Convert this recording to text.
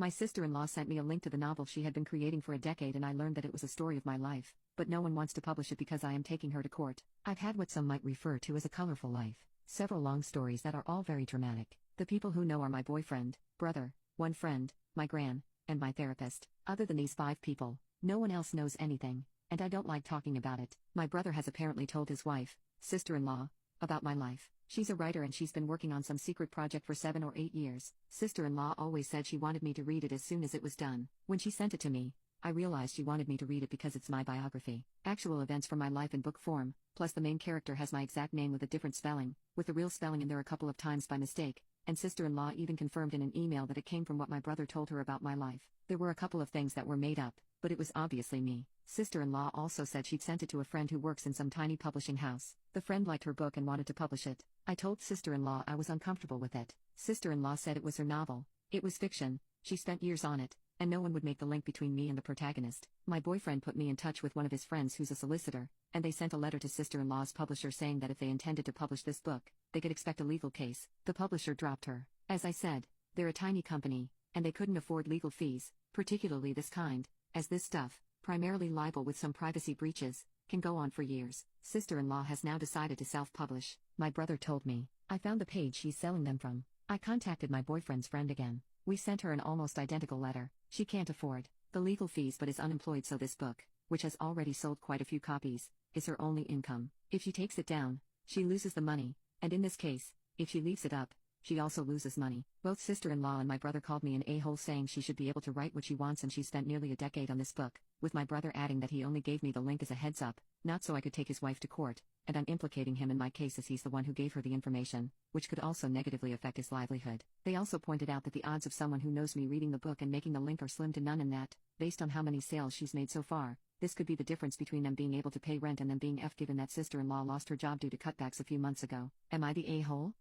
My sister-in-law sent me a link to the novel she had been creating for a decade and I learned that it was a story of my life, but no one wants to publish it because I am taking her to court. I've had what some might refer to as a colorful life, several long stories that are all very dramatic. The people who know are my boyfriend, brother, one friend, my gran, and my therapist. Other than these 5 people, no one else knows anything, and I don't like talking about it. My brother has apparently told his wife, sister-in-law, about my life. She's a writer and she's been working on some secret project for 7 or 8 years. Sister-in-law always said she wanted me to read it as soon as it was done. When she sent it to me, I realized she wanted me to read it because it's my biography. Actual events from my life in book form, plus the main character has my exact name with a different spelling, with the real spelling in there a couple of times by mistake, and sister-in-law even confirmed in an email that it came from what my brother told her about my life. There were a couple of things that were made up, but it was obviously me. Sister-in-law also said she'd sent it to a friend who works in some tiny publishing house. The friend liked her book and wanted to publish it. I told sister-in-law I was uncomfortable with it. Sister-in-law said it was her novel. It was fiction, she spent years on it, and no one would make the link between me and the protagonist. My boyfriend put me in touch with one of his friends who's a solicitor, and they sent a letter to sister-in-law's publisher saying that if they intended to publish this book, they could expect a legal case. The publisher dropped her. As I said, they're a tiny company, and they couldn't afford legal fees, particularly this kind, as this stuff, primarily libel with some privacy breaches, can go on for years. Sister-in-law has now decided to self-publish. My brother told me, I found the page she's selling them from. I contacted my boyfriend's friend again. We sent her an almost identical letter. She can't afford the legal fees but is unemployed, so this book, which has already sold quite a few copies, is her only income. If she takes it down, she loses the money, and in this case, if she leaves it up, she also loses money. Both sister-in-law and my brother called me an a-hole saying she should be able to write what she wants and she spent nearly a decade on this book, with my brother adding that he only gave me the link as a heads up, not so I could take his wife to court, and I'm implicating him in my case as he's the one who gave her the information, which could also negatively affect his livelihood. They also pointed out that the odds of someone who knows me reading the book and making the link are slim to none, and that, based on how many sales she's made so far, this could be the difference between them being able to pay rent and them being effed, given that sister-in-law lost her job due to cutbacks a few months ago. Am I the a-hole?